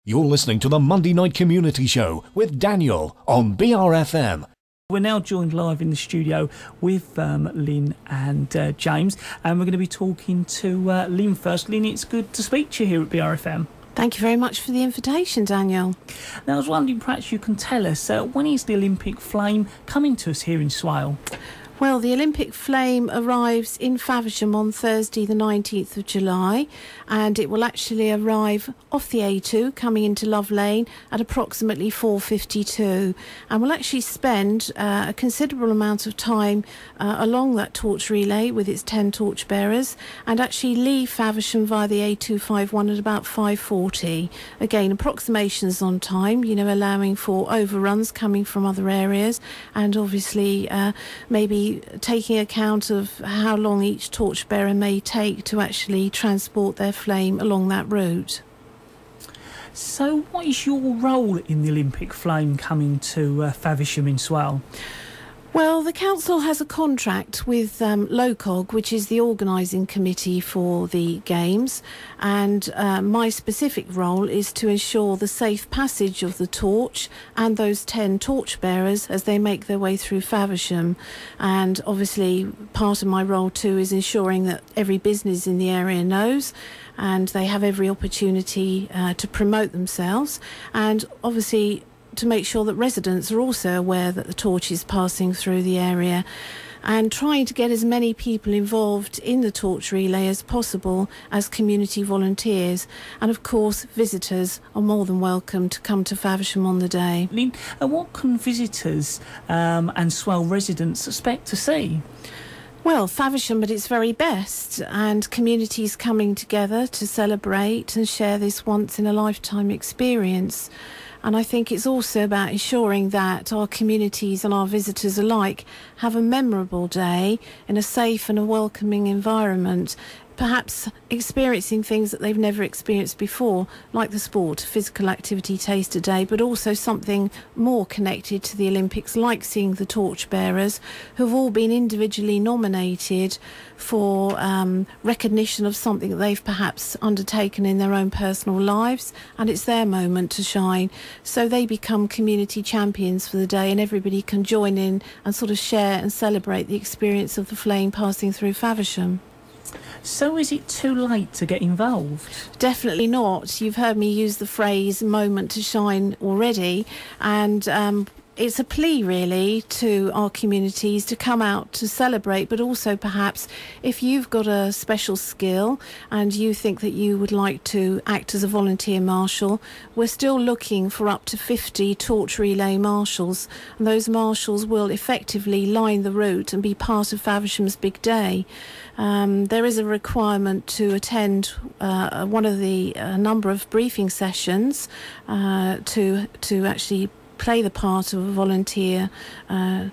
You're listening to the Monday Night Community Show with Daniel on BRFM. We're now joined live in the studio with Lynn and James, and we're going to be talking to Lynn first. Lynn, it's good to speak to you here at BRFM. Thank you very much for the invitation, Daniel. Now, I was wondering, perhaps you can tell us, when is the Olympic Flame coming to us here in Swale? Well, the Olympic Flame arrives in Faversham on Thursday the 19th of July, and it will actually arrive off the A2 coming into Love Lane at approximately 4:52, and will actually spend a considerable amount of time along that torch relay with its 10 torch bearers, and actually leave Faversham via the A251 at about 5:40. Again, approximations on time, allowing for overruns coming from other areas, and obviously maybe taking account of how long each torchbearer may take to actually transport their flame along that route. So what is your role in the Olympic Flame coming to Faversham in Swale? Well, the council has a contract with LOCOG, which is the organising committee for the Games, and my specific role is to ensure the safe passage of the torch and those 10 torchbearers as they make their way through Faversham. And obviously part of my role too is ensuring that every business in the area knows, and they have every opportunity to promote themselves, and obviously to make sure that residents are also aware that the torch is passing through the area, and trying to get as many people involved in the torch relay as possible as community volunteers. And of course, visitors are more than welcome to come to Faversham on the day. Lynn, what can visitors and Swale residents expect to see? Well, Faversham at its very best, and communities coming together to celebrate and share this once-in-a-lifetime experience. And I think it's also about ensuring that our communities and our visitors alike have a memorable day in a safe and a welcoming environment, perhaps experiencing things that they've never experienced before, like the sport, physical activity taster day, but also something more connected to the Olympics, like seeing the torchbearers who've all been individually nominated for recognition of something that they've perhaps undertaken in their own personal lives, and it's their moment to shine. So they become community champions for the day, and everybody can join in and sort of share and celebrate the experience of the flame passing through Faversham. So is it too late to get involved? Definitely not. You've heard me use the phrase moment to shine already, and it's a plea really to our communities to come out to celebrate, but also perhaps if you've got a special skill and you think that you would like to act as a volunteer marshal, we're still looking for up to 50 torch relay marshals, and those marshals will effectively line the route and be part of Faversham's big day. There is a requirement to attend one of the number of briefing sessions to actually play the part of a volunteer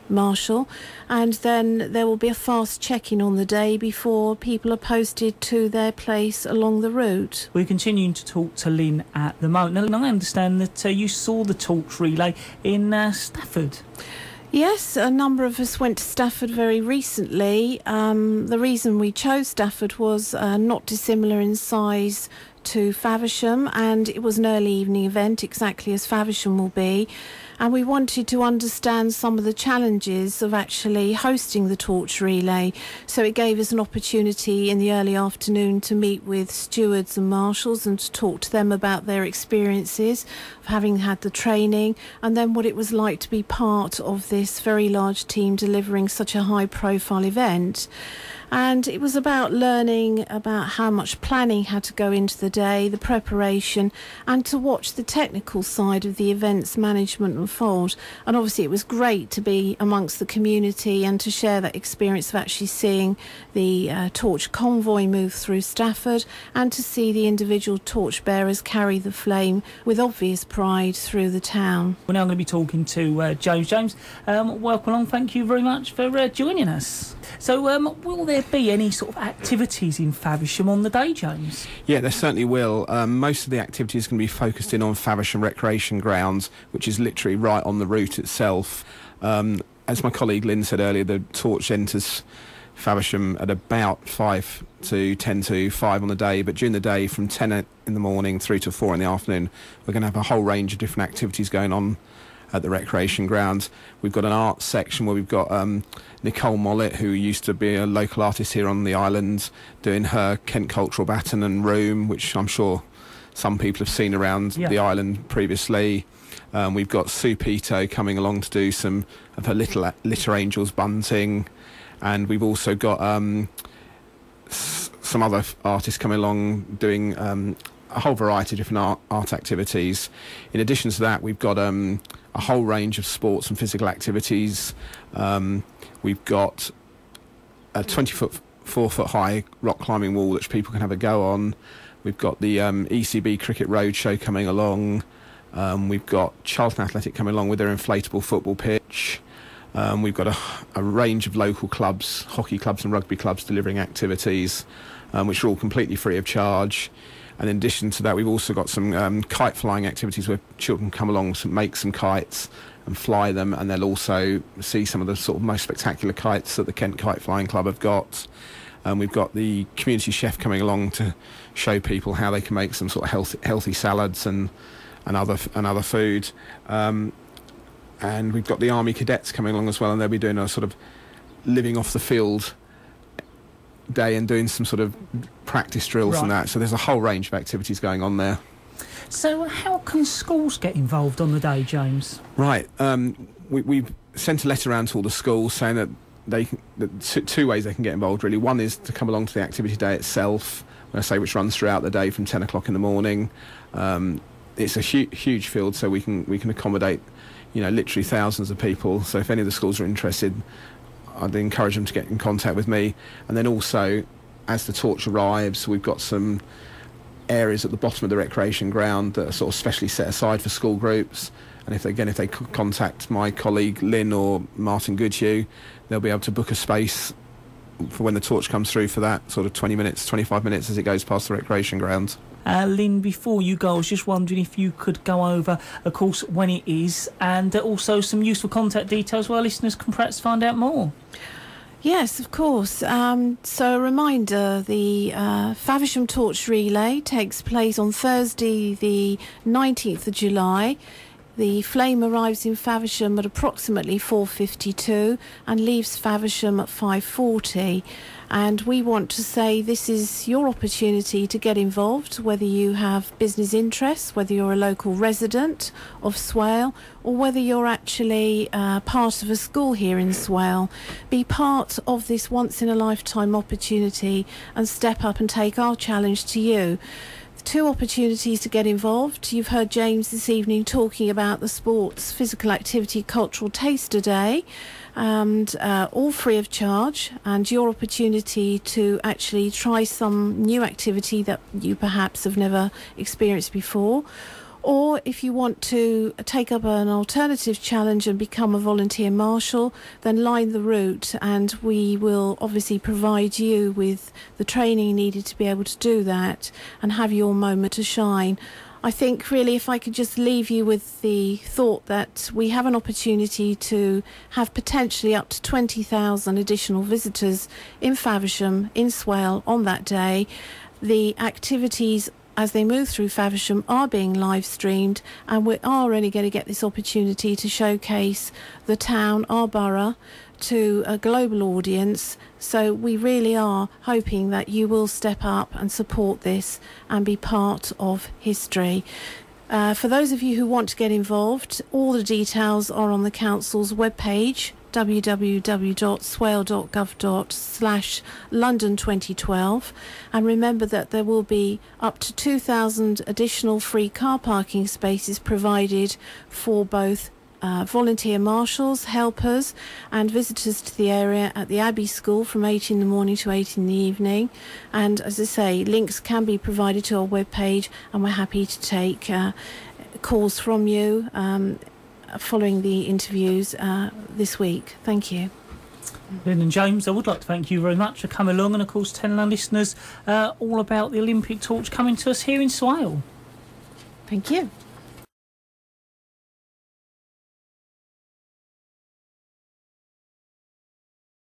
marshal, and then there will be a fast check-in on the day before people are posted to their place along the route. We're continuing to talk to Lynn at the moment. Now, I understand that you saw the torch relay in Stafford. Yes, a number of us went to Stafford very recently. The reason we chose Stafford was not dissimilar in size to Faversham, and it was an early evening event, exactly as Faversham will be. And we wanted to understand some of the challenges of actually hosting the torch relay. So it gave us an opportunity in the early afternoon to meet with stewards and marshals and to talk to them about their experiences of having had the training, and then what it was like to be part of this very large team delivering such a high-profile event. And it was about learning about how much planning had to go into the day, the preparation, and to watch the technical side of the event's management unfold. And obviously it was great to be amongst the community and to share that experience of actually seeing the torch convoy move through Stafford, and to see the individual torch bearers carry the flame with obvious pride through the town. We're now going to be talking to James. James, welcome along. Thank you very much for joining us. So will there be any sort of activities in Faversham on the day, James? Yeah, there certainly will. Most of the activities are going to be focused in on Faversham Recreation Grounds, which is literally right on the route itself. As my colleague Lynn said earlier, the torch enters Faversham at about 5 to 10 to 5 on the day, but during the day from 10 in the morning through to 4 in the afternoon, we're going to have a whole range of different activities going on at the recreation grounds. We've got an art section where we've got Nicole Mollett, who used to be a local artist here on the island, doing her Kent Cultural Baton and Room, which I'm sure some people have seen around the island previously. We've got Sue Pito coming along to do some of her Litter Angels bunting, and we've also got some other artists coming along doing a whole variety of different art activities. In addition to that, we've got a whole range of sports and physical activities. We've got a 4-foot high rock climbing wall which people can have a go on. We've got the ECB Cricket Roadshow coming along. We've got Charlton Athletic coming along with their inflatable football pitch. We've got a range of local clubs, hockey clubs and rugby clubs, delivering activities which are all completely free of charge. And in addition to that, we've also got some kite flying activities where children come along to make some kites and fly them, and they'll also see some of the sort of most spectacular kites that the Kent Kite Flying Club have got. We've got the community chef coming along to show people how they can make some sort of healthy salads and other food. And we've got the Army Cadets coming along as well, and they'll be doing a sort of living off the field day and doing some sort of practice drills and that. So there's a whole range of activities going on there. So how can schools get involved on the day, James? Right. We've sent a letter around to all the schools saying that two ways they can get involved, really. One is to come along to the activity day itself, which runs throughout the day from 10 o'clock in the morning. It's a huge field, so we can accommodate, literally thousands of people. So if any of the schools are interested, I'd encourage them to get in contact with me. And then also, as the torch arrives, we've got some areas at the bottom of the recreation ground that are sort of specially set aside for school groups. And if they contact my colleague Lynn or Martin Goodhue, they'll be able to book a space for when the torch comes through for that sort of 20 minutes, 25 minutes as it goes past the recreation ground. Lynn, before you go, I was just wondering if you could go over, of course, when it is, and also some useful contact details where listeners can perhaps find out more. Yes, of course. So a reminder, the Faversham Torch Relay takes place on Thursday the 19th of July. The flame arrives in Faversham at approximately 4:52 and leaves Faversham at 5:40. And we want to say this is your opportunity to get involved, whether you have business interests, whether you're a local resident of Swale, or whether you're actually part of a school here in Swale. Be part of this once-in-a-lifetime opportunity and step up and take our challenge to you. Two opportunities to get involved. You've heard James this evening talking about the Sports, Physical Activity, Cultural Taster Day, and all free of charge, and your opportunity to actually try some new activity that you perhaps have never experienced before. Or if you want to take up an alternative challenge and become a volunteer marshal, then line the route, and we will obviously provide you with the training needed to be able to do that and have your moment to shine. I think really if I could just leave you with the thought that we have an opportunity to have potentially up to 20,000 additional visitors in Faversham, in Swale on that day. The activities as they move through Faversham are being live streamed, and we are only going to get this opportunity to showcase the town, our borough, to a global audience. So we really are hoping that you will step up and support this and be part of history. For those of you who want to get involved, all the details are on the council's webpage, www.swale.gov./London 2012, and remember that there will be up to 2,000 additional free car parking spaces provided for both volunteer marshals, helpers and visitors to the area at the Abbey School from 8 in the morning to 8 in the evening. And as I say, links can be provided to our webpage, and we're happy to take calls from you following the interviews this week. Thank you. Lynn and James, I would like to thank you very much for coming along, and of course telling our listeners all about the Olympic torch coming to us here in Swale. Thank you.